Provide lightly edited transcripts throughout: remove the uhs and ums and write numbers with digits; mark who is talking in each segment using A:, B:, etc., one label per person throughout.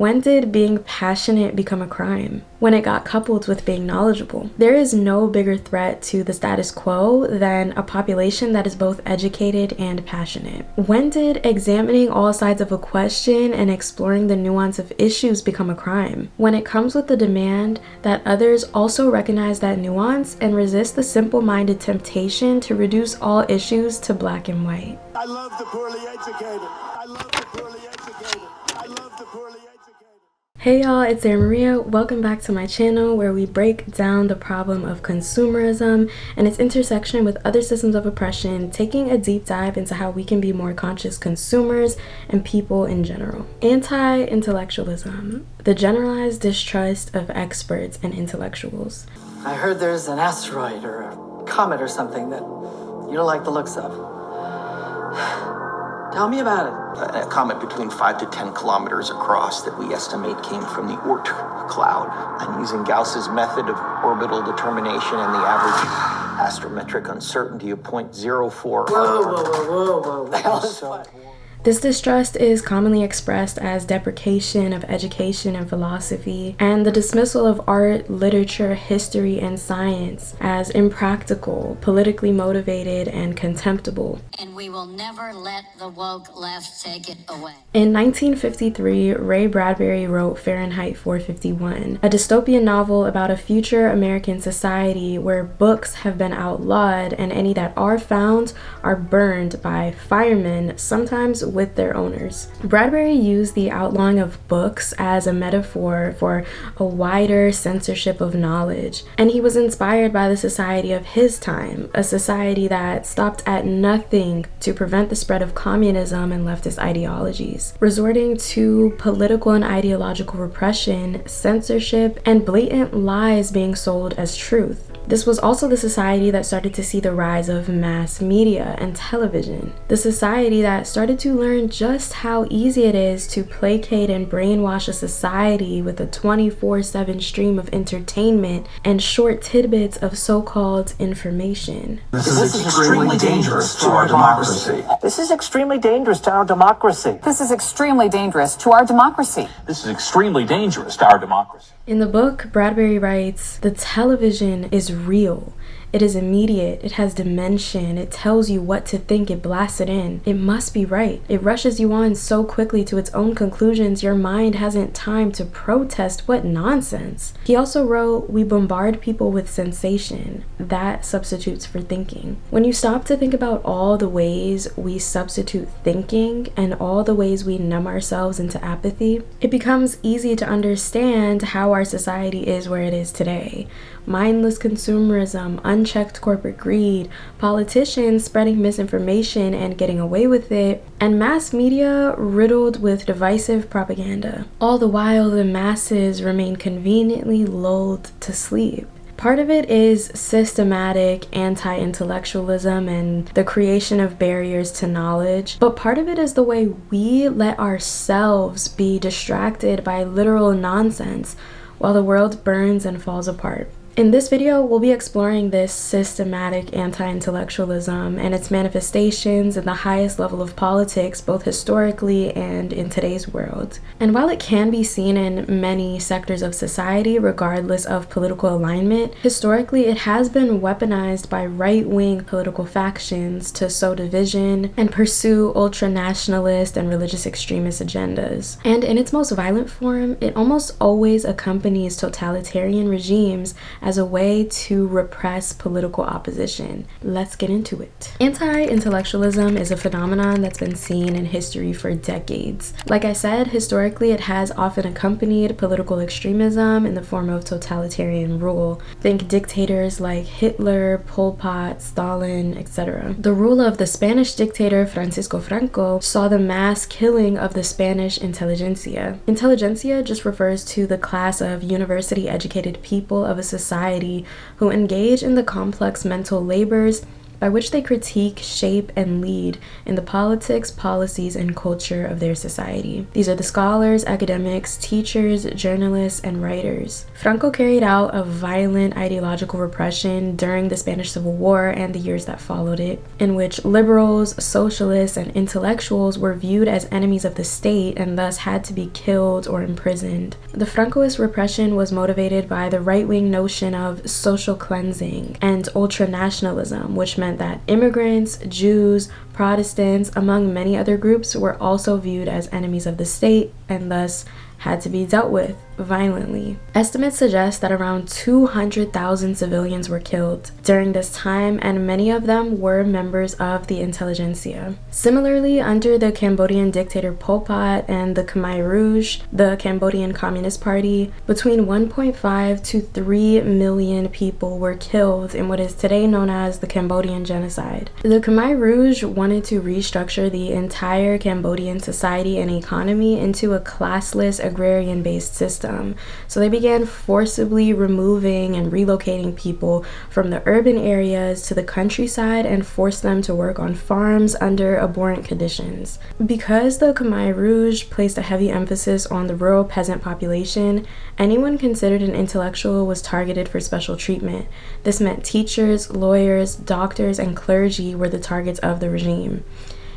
A: When did being passionate become a crime? When it got coupled with being knowledgeable. There is no bigger threat to the status quo than a population that is both educated and passionate. When did examining all sides of a question and exploring the nuance of issues become a crime? When it comes with the demand that others also recognize that nuance and resist the simple-minded temptation to reduce all issues to black and white.
B: I love the poorly educated. I love the poorly educated. I love the poorly educated.
A: Hey y'all, it's Sarah Maria. Welcome back to my channel where we break down the problem of consumerism and its intersection with other systems of oppression, taking a deep dive into how we can be more conscious consumers and people in general. Anti-intellectualism, the generalized distrust of experts and intellectuals.
C: I heard there's an asteroid or a comet or something that you don't like the looks of. Tell me about it.
D: A comet between 5 to 10 kilometers across that we estimate came from the Oort cloud. I'm using Gauss's method of orbital determination and the average astrometric uncertainty of 0.04.
C: Whoa. The hell is that?
A: This distrust is commonly expressed as deprecation of education and philosophy, and the dismissal of art, literature, history, and science as impractical, politically motivated, and contemptible.
E: And we will never let the woke left take it away.
A: In 1953, Ray Bradbury wrote Fahrenheit 451, a dystopian novel about a future American society where books have been outlawed and any that are found are burned by firemen, sometimes with their owners. Bradbury used the outlawing of books as a metaphor for a wider censorship of knowledge, and he was inspired by the society of his time, a society that stopped at nothing to prevent the spread of communism and leftist ideologies, resorting to political and ideological repression, censorship, and blatant lies being sold as truth. This was also the society that started to see the rise of mass media and television. The society that started to learn just how easy it is to placate and brainwash a society with a 24/7 stream of entertainment and short tidbits of so-called information.
F: This is extremely dangerous to our democracy.
C: This is extremely dangerous to our democracy.
G: This is extremely dangerous to our democracy.
F: This is extremely dangerous to our democracy.
A: In the book, Bradbury writes, "The television is real. It is immediate, it has dimension, it tells you what to think, it blasts it in. It must be right. It rushes you on so quickly to its own conclusions your mind hasn't time to protest. What nonsense." He also wrote, "We bombard people with sensation. That substitutes for thinking." When you stop to think about all the ways we substitute thinking and all the ways we numb ourselves into apathy, it becomes easy to understand how our society is where it is today. Mindless consumerism, unchecked corporate greed, politicians spreading misinformation and getting away with it, and mass media riddled with divisive propaganda. All the while, the masses remain conveniently lulled to sleep. Part of it is systematic anti-intellectualism and the creation of barriers to knowledge, but part of it is the way we let ourselves be distracted by literal nonsense while the world burns and falls apart. In this video, we'll be exploring this systematic anti-intellectualism and its manifestations in the highest level of politics, both historically and in today's world. And while it can be seen in many sectors of society, regardless of political alignment, historically it has been weaponized by right-wing political factions to sow division and pursue ultra-nationalist and religious extremist agendas. And in its most violent form, it almost always accompanies totalitarian regimes as a way to repress political opposition. Let's get into it. Anti-intellectualism is a phenomenon that's been seen in history for decades. Like I said, historically it has often accompanied political extremism in the form of totalitarian rule. Think dictators like Hitler, Pol Pot, Stalin, etc. The rule of the Spanish dictator Francisco Franco saw the mass killing of the Spanish intelligentsia. Intelligentsia just refers to the class of university-educated people of a society who engage in the complex mental labors by which they critique, shape, and lead in the politics, policies, and culture of their society. These are the scholars, academics, teachers, journalists, and writers. Franco carried out a violent ideological repression during the Spanish Civil War and the years that followed it, in which liberals, socialists, and intellectuals were viewed as enemies of the state and thus had to be killed or imprisoned. The Francoist repression was motivated by the right-wing notion of social cleansing and ultranationalism, which meant that immigrants, Jews, Protestants, among many other groups, were also viewed as enemies of the state and thus had to be dealt with violently. Estimates suggest that around 200,000 civilians were killed during this time, and many of them were members of the intelligentsia. Similarly, under the Cambodian dictator Pol Pot and the Khmer Rouge, the Cambodian Communist Party, between 1.5 to 3 million people were killed in what is today known as the Cambodian genocide. The Khmer Rouge wanted to restructure the entire Cambodian society and economy into a classless agrarian-based system. So they began forcibly removing and relocating people from the urban areas to the countryside and forced them to work on farms under abhorrent conditions. Because the Khmer Rouge placed a heavy emphasis on the rural peasant population, anyone considered an intellectual was targeted for special treatment. This meant teachers, lawyers, doctors, and clergy were the targets of the regime.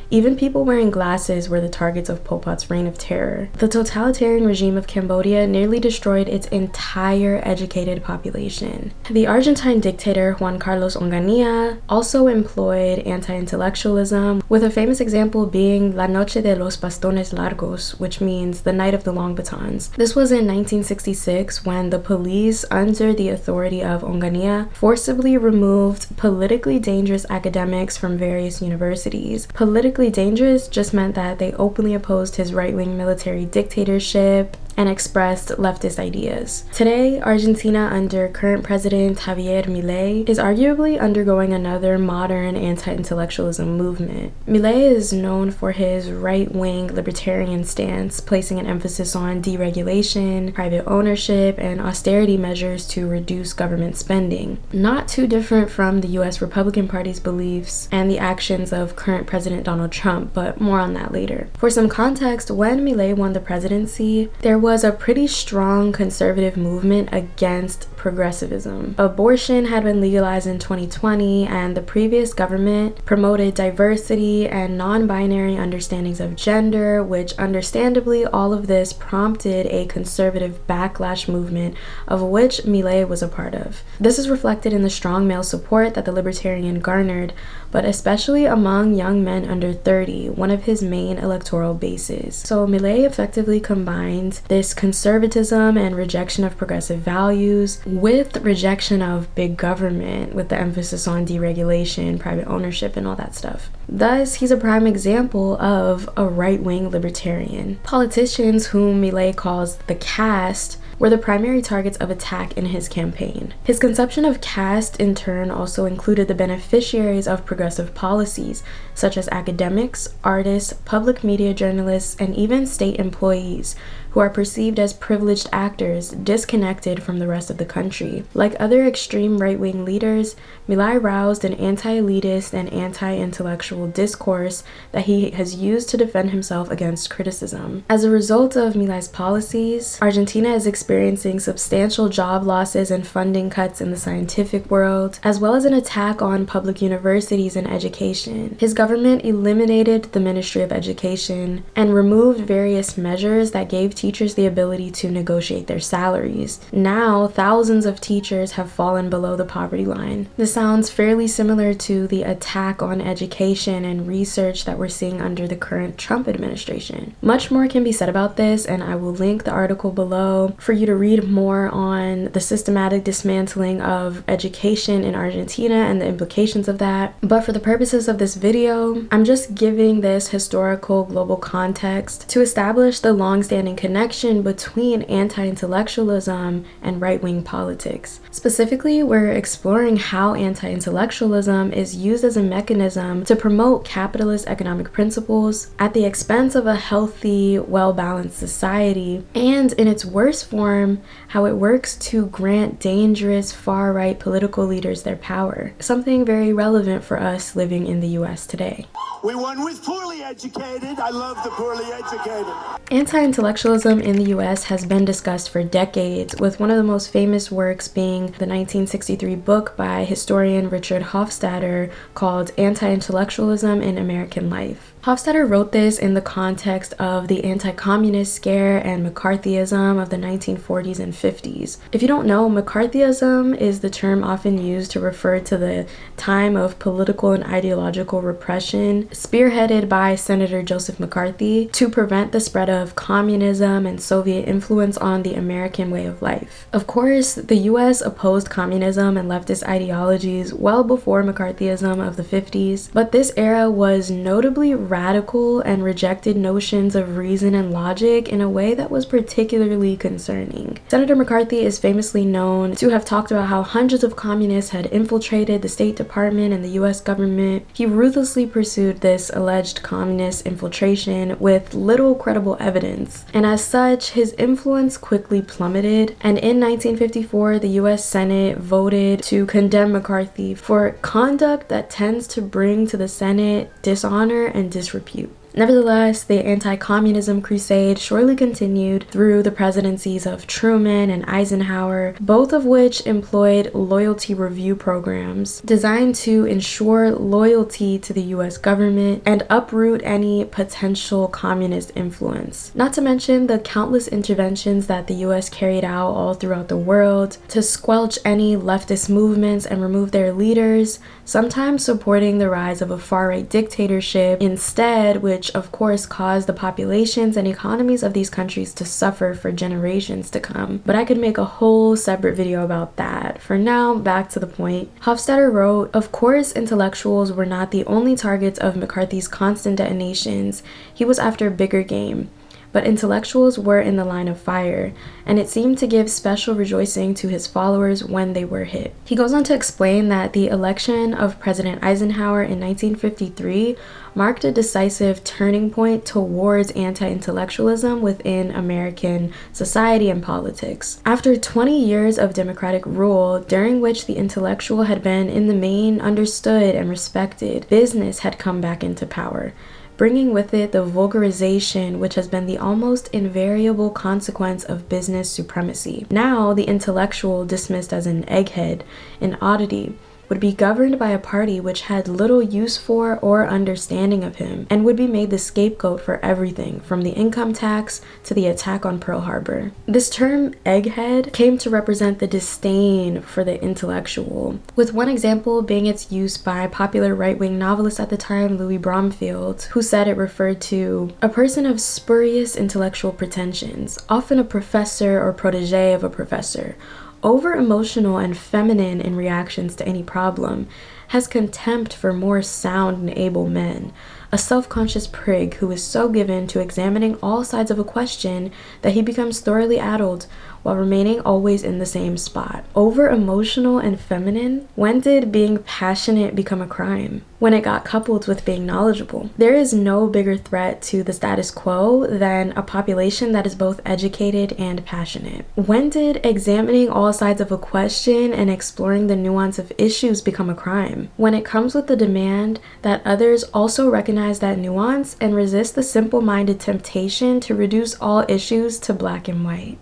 A: Even people wearing glasses were the targets of Pol Pot's reign of terror. The totalitarian regime of Cambodia nearly destroyed its entire educated population. The Argentine dictator Juan Carlos Onganía also employed anti-intellectualism, with a famous example being La Noche de los Bastones Largos, which means the Night of the Long Batons. This was in 1966 when the police, under the authority of Onganía, forcibly removed politically dangerous academics from various universities. Politically dangerous just meant that they openly opposed his right-wing military dictatorship and expressed leftist ideas. Today, Argentina under current president Javier Milei is arguably undergoing another modern anti-intellectualism movement. Milei is known for his right-wing libertarian stance, placing an emphasis on deregulation, private ownership, and austerity measures to reduce government spending. Not too different from the US Republican Party's beliefs and the actions of current President Donald Trump, but more on that later. For some context, when Milei won the presidency, there was a pretty strong conservative movement against progressivism. Abortion had been legalized in 2020, and the previous government promoted diversity and non-binary understandings of gender, which understandably all of this prompted a conservative backlash movement of which Milei was a part of. This is reflected in the strong male support that the libertarian garnered, but especially among young men under 30, one of his main electoral bases. So Milei effectively combined this conservatism and rejection of progressive values with rejection of big government, with the emphasis on deregulation, private ownership, and all that stuff. Thus, he's a prime example of a right-wing libertarian. Politicians, whom Milei calls the caste, were the primary targets of attack in his campaign. His conception of caste, in turn, also included the beneficiaries of progressive policies, such as academics, artists, public media journalists, and even state employees, who are perceived as privileged actors disconnected from the rest of the country. Like other extreme right-wing leaders, Milei roused an anti-elitist and anti-intellectual discourse that he has used to defend himself against criticism. As a result of Milei's policies, Argentina is experiencing substantial job losses and funding cuts in the scientific world, as well as an attack on public universities and education. His government eliminated the Ministry of Education and removed various measures that gave teachers the ability to negotiate their salaries. Now, thousands of teachers have fallen below the poverty line. This sounds fairly similar to the attack on education and research that we're seeing under the current Trump administration. Much more can be said about this, and I will link the article below for you to read more on the systematic dismantling of education in Argentina and the implications of that. But for the purposes of this video, I'm just giving this historical global context to establish the long-standing connection connection between anti-intellectualism and right-wing politics. Specifically, we're exploring how anti-intellectualism is used as a mechanism to promote capitalist economic principles at the expense of a healthy, well-balanced society, and in its worst form, how it works to grant dangerous far-right political leaders their power, something very relevant for us living in the US today.
B: We won with poorly educated. I love the poorly educated.
A: Anti-intellectualism in the US has been discussed for decades, with one of the most famous works being the 1963 book by historian Richard Hofstadter called Anti-Intellectualism in American Life. Hofstadter wrote this in the context of the anti-communist scare and McCarthyism of the 1940s and 50s. If you don't know, McCarthyism is the term often used to refer to the time of political and ideological repression spearheaded by Senator Joseph McCarthy to prevent the spread of communism and Soviet influence on the American way of life. Of course, the US opposed communism and leftist ideologies well before McCarthyism of the 50s, but this era was notably radical and rejected notions of reason and logic in a way that was particularly concerning. Senator McCarthy is famously known to have talked about how hundreds of communists had infiltrated the State Department and the US government. He ruthlessly pursued this alleged communist infiltration with little credible evidence, and as such, his influence quickly plummeted, and in 1954, the US Senate voted to condemn McCarthy for conduct that tends to bring to the Senate dishonor and disrepute. Nevertheless, the anti-communism crusade surely continued through the presidencies of Truman and Eisenhower, both of which employed loyalty review programs designed to ensure loyalty to the US government and uproot any potential communist influence. Not to mention the countless interventions that the US carried out all throughout the world to squelch any leftist movements and remove their leaders, sometimes supporting the rise of a far-right dictatorship instead, which of course caused the populations and economies of these countries to suffer for generations to come. But I could make a whole separate video about that. For now, back to the point. Hofstadter wrote, "Of course, intellectuals were not the only targets of McCarthy's constant detonations. He was after bigger game. But intellectuals were in the line of fire, and it seemed to give special rejoicing to his followers when they were hit." He goes on to explain that the election of President Eisenhower in 1953 marked a decisive turning point towards anti-intellectualism within American society and politics. After 20 years of democratic rule, during which the intellectual had been in the main understood and respected, business had come back into power, bringing with it the vulgarization which has been the almost invariable consequence of business supremacy. Now, the intellectual, dismissed as an egghead, an oddity, would be governed by a party which had little use for or understanding of him, and would be made the scapegoat for everything, from the income tax to the attack on Pearl Harbor. This term, egghead, came to represent the disdain for the intellectual, with one example being its use by popular right-wing novelist at the time, Louis Bromfield, who said it referred to a person of spurious intellectual pretensions, often a professor or protege of a professor, over-emotional and feminine in reactions to any problem, has contempt for more sound and able men, a self-conscious prig who is so given to examining all sides of a question that he becomes thoroughly addled while remaining always in the same spot. Over-emotional and feminine? When did being passionate become a crime? When it got coupled with being knowledgeable. There is no bigger threat to the status quo than a population that is both educated and passionate. When did examining all sides of a question and exploring the nuance of issues become a crime? When it comes with the demand that others also recognize that nuance and resist the simple-minded temptation to reduce all issues to black and white.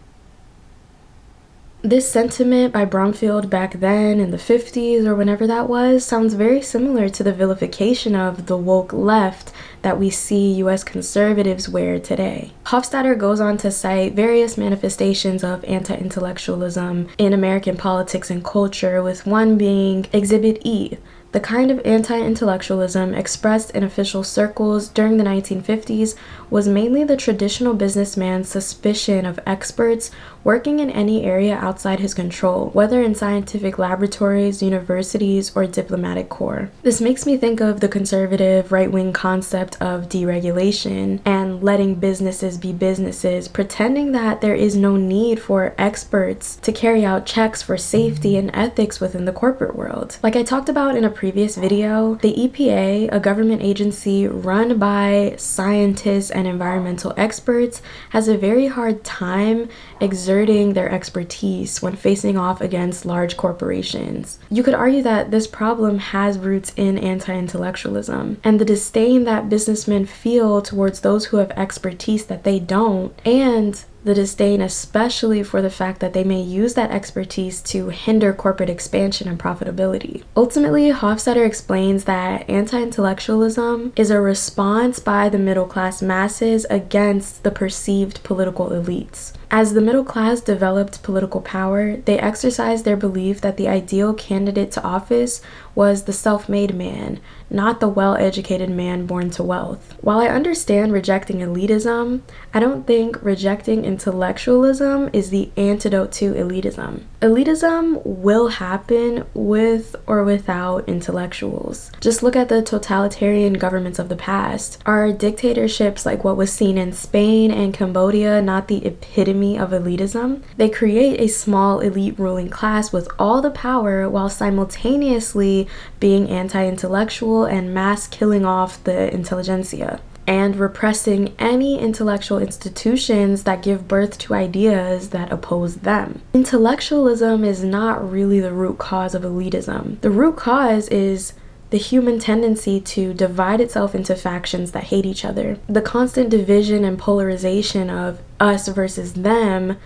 A: This sentiment by Bromfield back then in the 50s or whenever that was sounds very similar to the vilification of the woke left that we see US conservatives wear today. Hofstadter goes on to cite various manifestations of anti-intellectualism in American politics and culture, with one being Exhibit E, the kind of anti-intellectualism expressed in official circles during the 1950s was mainly the traditional businessman's suspicion of experts working in any area outside his control, whether in scientific laboratories, universities, or diplomatic corps. This makes me think of the conservative right-wing concept act of deregulation and letting businesses be businesses, pretending that there is no need for experts to carry out checks for safety and ethics within the corporate world. Like I talked about in a previous video, the EPA, a government agency run by scientists and environmental experts, has a very hard time exerting their expertise when facing off against large corporations. You could argue that this problem has roots in anti-intellectualism and the disdain that businessmen feel towards those who have expertise that they don't, and the disdain especially for the fact that they may use that expertise to hinder corporate expansion and profitability. Ultimately, Hofstadter explains that anti-intellectualism is a response by the middle class masses against the perceived political elites. As the middle class developed political power, they exercised their belief that the ideal candidate to office was the self-made man, not the well-educated man born to wealth. While I understand rejecting elitism, I don't think rejecting intellectualism is the antidote to elitism. Elitism will happen with or without intellectuals. Just look at the totalitarian governments of the past. Are dictatorships like what was seen in Spain and Cambodia not the epitome of elitism? They create a small elite ruling class with all the power while simultaneously being anti-intellectual and mass killing off the intelligentsia and repressing any intellectual institutions that give birth to ideas that oppose them. Intellectualism is not really the root cause of elitism. The root cause is the human tendency to divide itself into factions that hate each other. The constant division and polarization of us versus them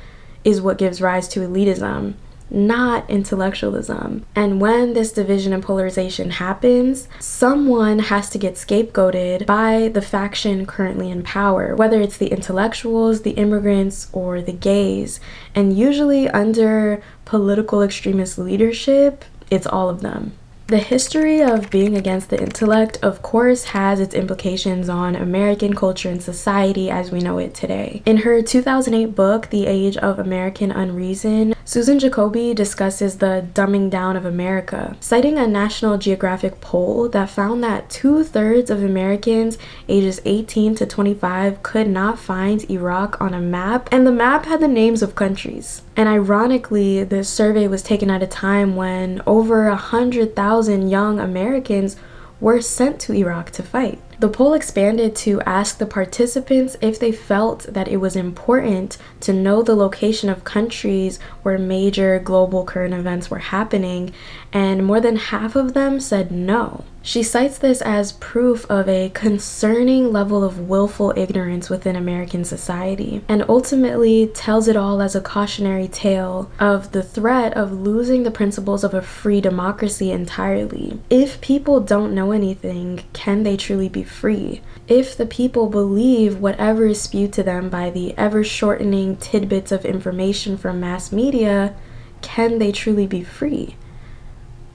A: is what gives rise to elitism, not intellectualism. And when this division and polarization happens, someone has to get scapegoated by the faction currently in power, whether it's the intellectuals, the immigrants, or the gays. And usually under political extremist leadership, it's all of them. The history of being against the intellect, of course, has its implications on American culture and society as we know it today. In her 2008 book, The Age of American Unreason, Susan Jacoby discusses the dumbing down of America, citing a National Geographic poll that found that 2/3 of Americans ages 18 to 25 could not find Iraq on a map, and the map had the names of countries. And ironically, the survey was taken at a time when over 100,000 young Americans were sent to Iraq to fight. The poll expanded to ask the participants if they felt that it was important to know the location of countries where major global current events were happening, and more than half of them said no. She cites this as proof of a concerning level of willful ignorance within American society, and ultimately tells it all as a cautionary tale of the threat of losing the principles of a free democracy entirely. If people don't know anything, can they truly be free? If the people believe whatever is spewed to them by the ever-shortening tidbits of information from mass media, can they truly be free?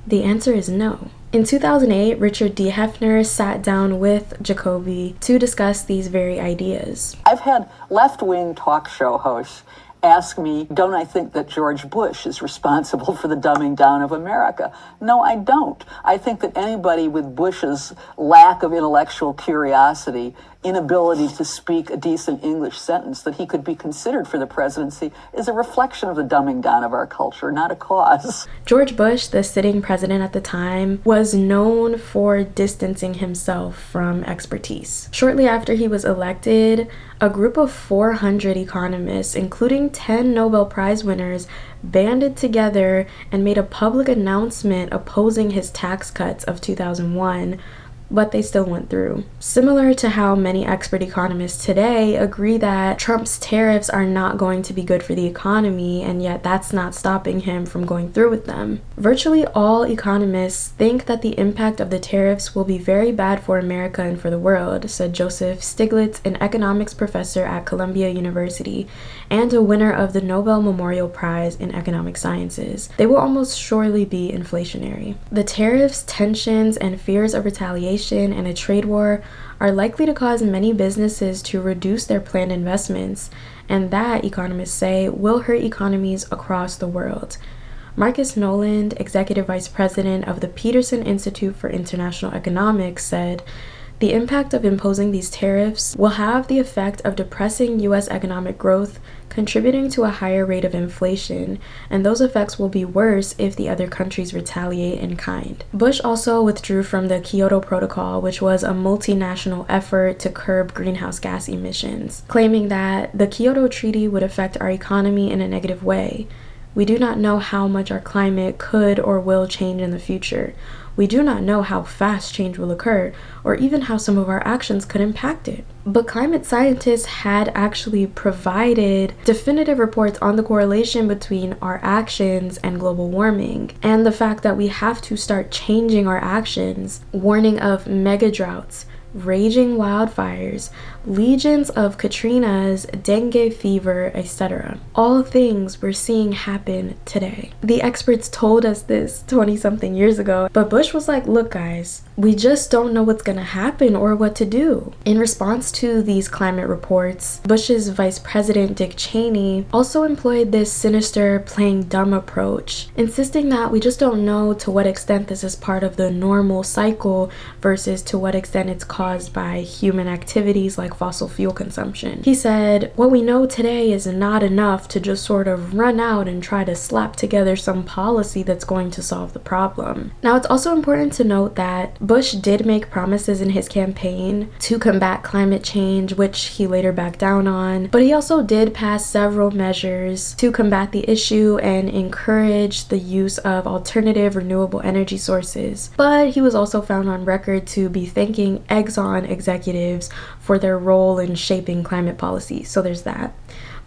A: The answer is no. In 2008, Richard D. Hefner sat down with Jacoby to discuss these very ideas.
H: I've had left-wing talk show hosts ask me, don't I think that George Bush is responsible for the dumbing down of America? No, I don't. I think that anybody with Bush's lack of intellectual curiosity, inability to speak a decent English sentence, that he could be considered for the presidency, is a reflection of the dumbing down of our culture, not a cause.
A: George Bush, the sitting president at the time, was known for distancing himself from expertise. Shortly after he was elected, a group of 400 economists, including 10 Nobel Prize winners, banded together and made a public announcement opposing his tax cuts of 2001, but they still went through. Similar to how many expert economists today agree that Trump's tariffs are not going to be good for the economy, and yet that's not stopping him from going through with them. Virtually all economists think that the impact of the tariffs will be very bad for America and for the world, said Joseph Stiglitz, an economics professor at Columbia University and a winner of the Nobel Memorial Prize in Economic Sciences. They will almost surely be inflationary. The tariffs, tensions, and fears of retaliation and a trade war are likely to cause many businesses to reduce their planned investments, and that, economists say, will hurt economies across the world. Marcus Noland, executive vice president of the Peterson Institute for International Economics, said, The impact of imposing these tariffs will have the effect of depressing U.S. economic growth, contributing to a higher rate of inflation, and those effects will be worse if the other countries retaliate in kind. Bush also withdrew from the Kyoto Protocol, which was a multinational effort to curb greenhouse gas emissions, claiming that the Kyoto Treaty would affect our economy in a negative way. We do not know how much our climate could or will change in the future. We do not know how fast change will occur, or even how some of our actions could impact it. But climate scientists had actually provided definitive reports on the correlation between our actions and global warming, and the fact that we have to start changing our actions, warning of mega droughts, raging wildfires, legions of Katrinas, dengue fever, etc. All things we're seeing happen today. The experts told us this 20-something years ago, but Bush was like, look guys, we just don't know what's gonna happen or what to do. In response to these climate reports, Bush's vice president Dick Cheney also employed this sinister playing dumb approach, insisting that we just don't know to what extent this is part of the normal cycle versus to what extent it's caused by human activities like fossil fuel consumption. He said, what we know today is not enough to just sort of run out and try to slap together some policy that's going to solve the problem. Now, it's also important to note that Bush did make promises in his campaign to combat climate change, which he later backed down on, but he also did pass several measures to combat the issue and encourage the use of alternative renewable energy sources. But he was also found on record to be thanking Exxon executives for their role in shaping climate policy, so there's that.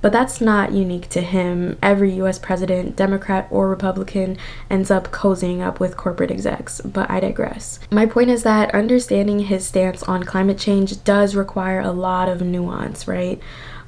A: But that's not unique to him. Every US president, Democrat or Republican, ends up cozying up with corporate execs, but I digress. My point is that understanding his stance on climate change does require a lot of nuance, right?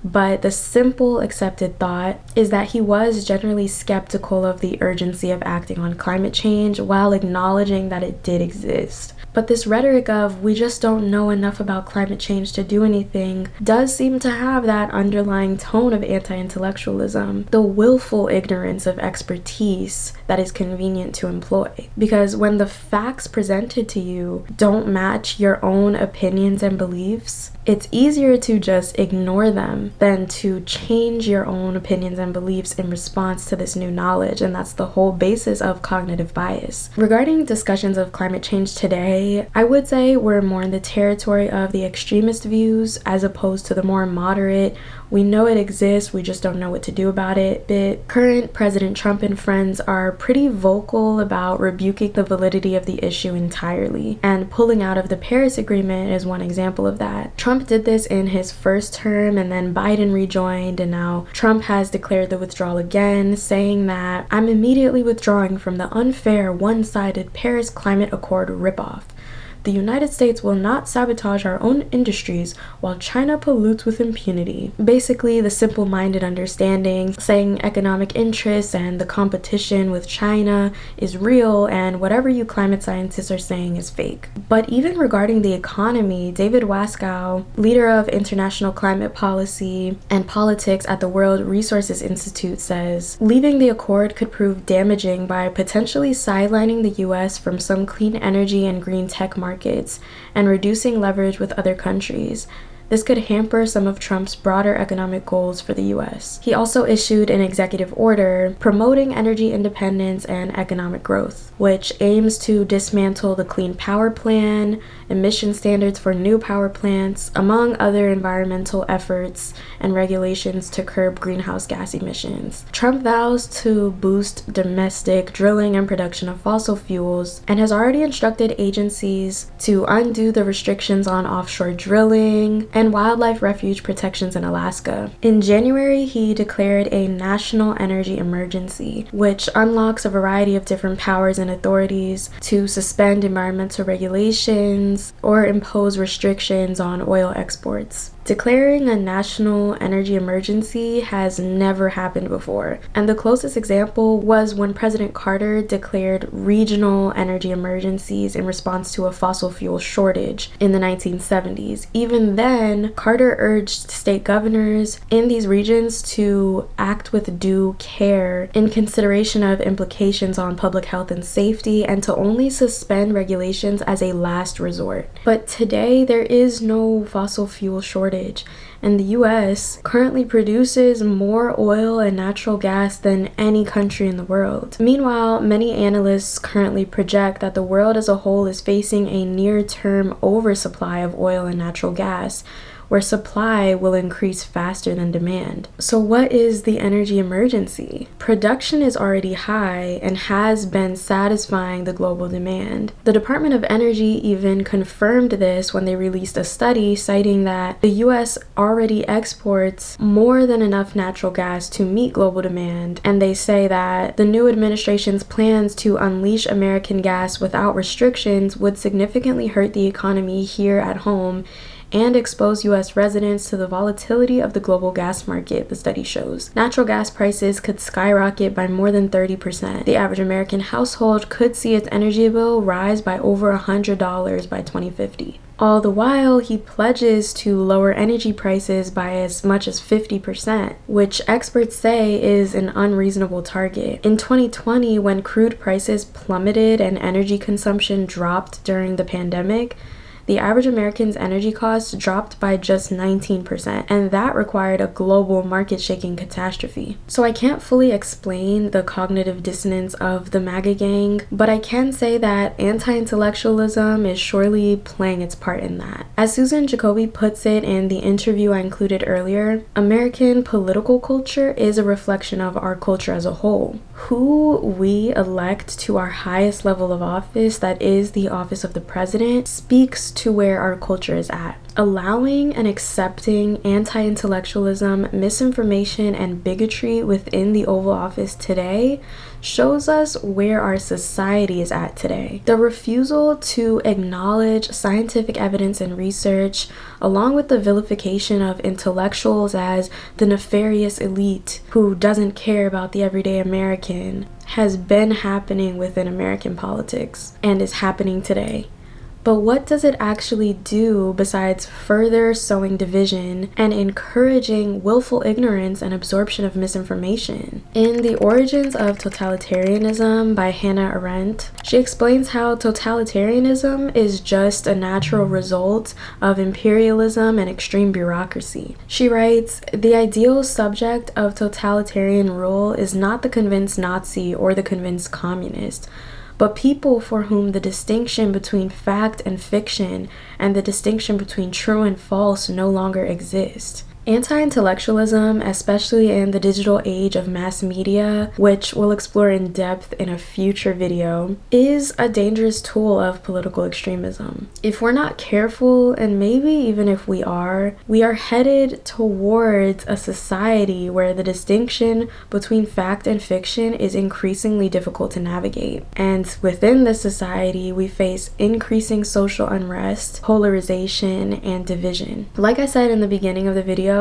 A: But the simple accepted thought is that he was generally skeptical of the urgency of acting on climate change while acknowledging that it did exist. But this rhetoric of we just don't know enough about climate change to do anything does seem to have that underlying tone of anti-intellectualism, the willful ignorance of expertise that is convenient to employ. Because when the facts presented to you don't match your own opinions and beliefs, it's easier to just ignore them than to change your own opinions and beliefs in response to this new knowledge, and that's the whole basis of cognitive bias. Regarding discussions of climate change today, I would say we're more in the territory of the extremist views as opposed to the more moderate, we know it exists, we just don't know what to do about it bit. Current President Trump and friends are pretty vocal about rebuking the validity of the issue entirely, and pulling out of the Paris Agreement is one example of that. Trump did this in his first term, and then Biden rejoined, and now Trump has declared the withdrawal again, saying that I'm immediately withdrawing from the unfair, one-sided Paris Climate Accord ripoff. The United States will not sabotage our own industries while China pollutes with impunity. Basically, the simple-minded understanding saying economic interests and the competition with China is real and whatever you climate scientists are saying is fake. But even regarding the economy, David Waskow, leader of international climate policy and politics at the World Resources Institute, says, leaving the accord could prove damaging by potentially sidelining the US from some clean energy and green tech markets and reducing leverage with other countries. This could hamper some of Trump's broader economic goals for the US. He also issued an executive order promoting energy independence and economic growth, which aims to dismantle the Clean Power Plan, emission standards for new power plants, among other environmental efforts and regulations to curb greenhouse gas emissions. Trump vows to boost domestic drilling and production of fossil fuels and has already instructed agencies to undo the restrictions on offshore drilling and wildlife refuge protections in Alaska. In January, he declared a national energy emergency, which unlocks a variety of different powers and authorities to suspend environmental regulations or impose restrictions on oil exports. Declaring a national energy emergency has never happened before, and the closest example was when President Carter declared regional energy emergencies in response to a fossil fuel shortage in the 1970s. Even then, Carter urged state governors in these regions to act with due care in consideration of implications on public health and safety, and to only suspend regulations as a last resort. But today, there is no fossil fuel shortage, and the US currently produces more oil and natural gas than any country in the world. Meanwhile, many analysts currently project that the world as a whole is facing a near-term oversupply of oil and natural gas, where supply will increase faster than demand. So what is the energy emergency? Production is already high and has been satisfying the global demand. The Department of Energy even confirmed this when they released a study citing that the US already exports more than enough natural gas to meet global demand, and they say that the new administration's plans to unleash American gas without restrictions would significantly hurt the economy here at home and expose U.S. residents to the volatility of the global gas market, the study shows. Natural gas prices could skyrocket by more than 30%. The average American household could see its energy bill rise by over $100 by 2050. All the while, he pledges to lower energy prices by as much as 50%, which experts say is an unreasonable target. In 2020, when crude prices plummeted and energy consumption dropped during the pandemic, the average American's energy costs dropped by just 19%, and that required a global market-shaking catastrophe. So I can't fully explain the cognitive dissonance of the MAGA gang, but I can say that anti-intellectualism is surely playing its part in that. As Susan Jacoby puts it in the interview I included earlier, American political culture is a reflection of our culture as a whole. Who we elect to our highest level of office, that is the office of the president, speaks to where our culture is at. Allowing and accepting anti-intellectualism, misinformation, and bigotry within the Oval Office today shows us where our society is at today. The refusal to acknowledge scientific evidence and research, along with the vilification of intellectuals as the nefarious elite who doesn't care about the everyday American, has been happening within American politics and is happening today. But what does it actually do besides further sowing division and encouraging willful ignorance and absorption of misinformation? In The Origins of Totalitarianism by Hannah Arendt, she explains how totalitarianism is just a natural result of imperialism and extreme bureaucracy. She writes, "The ideal subject of totalitarian rule is not the convinced Nazi or the convinced communist, but people for whom the distinction between fact and fiction and the distinction between true and false no longer exist." Anti-intellectualism, especially in the digital age of mass media, which we'll explore in depth in a future video, is a dangerous tool of political extremism. If we're not careful, and maybe even if we are headed towards a society where the distinction between fact and fiction is increasingly difficult to navigate. And within this society, we face increasing social unrest, polarization, and division. Like I said in the beginning of the video,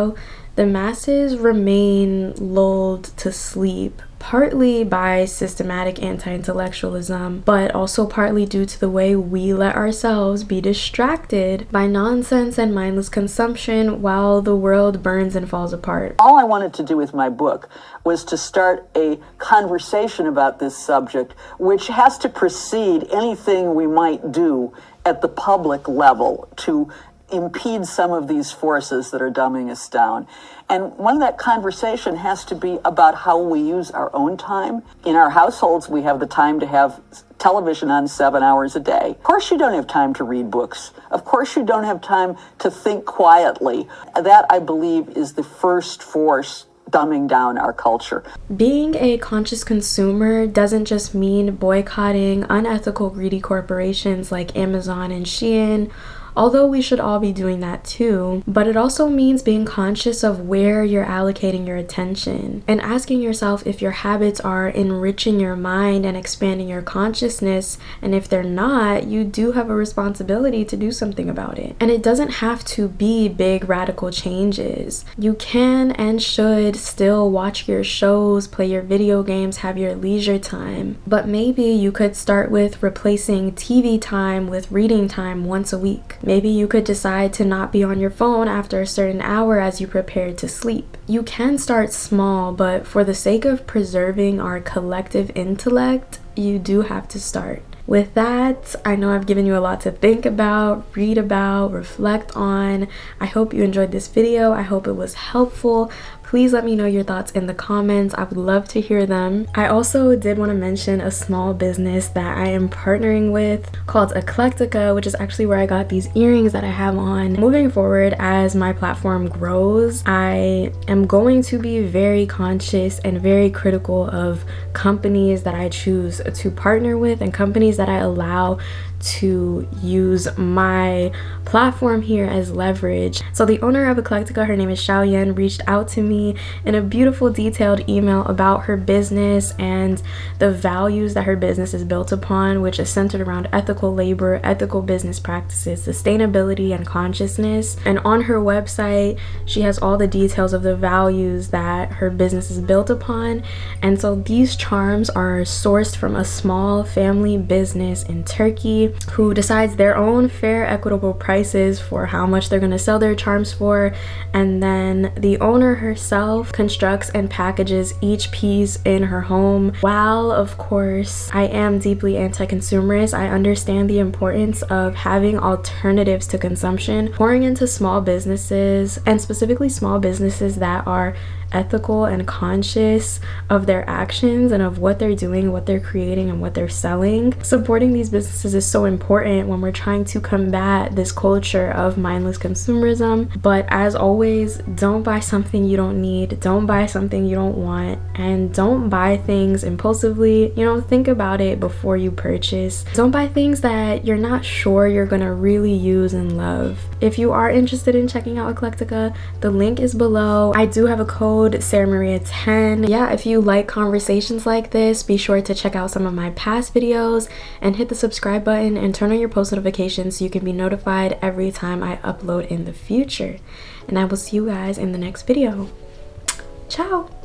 A: the masses remain lulled to sleep, partly by systematic anti-intellectualism, but also partly due to the way we let ourselves be distracted by nonsense and mindless consumption while the world burns and falls apart.
H: All I wanted to do with my book was to start a conversation about this subject, which has to precede anything we might do at the public level to impede some of these forces that are dumbing us down. And one of that conversation has to be about how we use our own time. In our households, we have the time to have television on 7 hours a day. Of course you don't have time to read books. Of course you don't have time to think quietly. That, I believe, is the first force dumbing down our culture.
A: Being a conscious consumer doesn't just mean boycotting unethical, greedy corporations like Amazon and Shein, although we should all be doing that too. But it also means being conscious of where you're allocating your attention and asking yourself if your habits are enriching your mind and expanding your consciousness, and if they're not, you do have a responsibility to do something about it. And it doesn't have to be big radical changes. You can and should still watch your shows, play your video games, have your leisure time, but maybe you could start with replacing TV time with reading time once a week. Maybe you could decide to not be on your phone after a certain hour as you prepare to sleep. You can start small, but for the sake of preserving our collective intellect, you do have to start. With that, I know I've given you a lot to think about, read about, reflect on. I hope you enjoyed this video. I hope it was helpful. Please let me know your thoughts in the comments. I would love to hear them. I also did want to mention a small business that I am partnering with called Eclectica, which is actually where I got these earrings that I have on. Moving forward, as my platform grows, I am going to be very conscious and very critical of companies that I choose to partner with and companies that I allow to use my platform here as leverage. So the owner of Eclectica, her name is Xiaoyan, reached out to me in a beautiful detailed email about her business and the values that her business is built upon, which is centered around ethical labor, ethical business practices, sustainability, and consciousness. And on her website, she has all the details of the values that her business is built upon. And so these charms are sourced from a small family business in Turkey who decides their own fair, equitable prices for how much they're going to sell their charms for, and then the owner herself constructs and packages each piece in her home. While of course I am deeply anti-consumerist, I understand the importance of having alternatives to consumption, pouring into small businesses, and specifically small businesses that are ethical and conscious of their actions and of what they're doing, what they're creating, and what they're selling. Supporting these businesses is so important when we're trying to combat this culture of mindless consumerism. But as always, don't buy something you don't need, don't buy something you don't want, and don't buy things impulsively. Think about it before you purchase. Don't buy things that you're not sure you're gonna really use and love. If you are interested in checking out Eclectica, the link is below. I do have a code, Sarah Maria 10. Yeah, if you like conversations like this, be sure to check out some of my past videos and hit the subscribe button and turn on your post notifications so you can be notified every time I upload in the future. And I will see you guys in the next video. Ciao!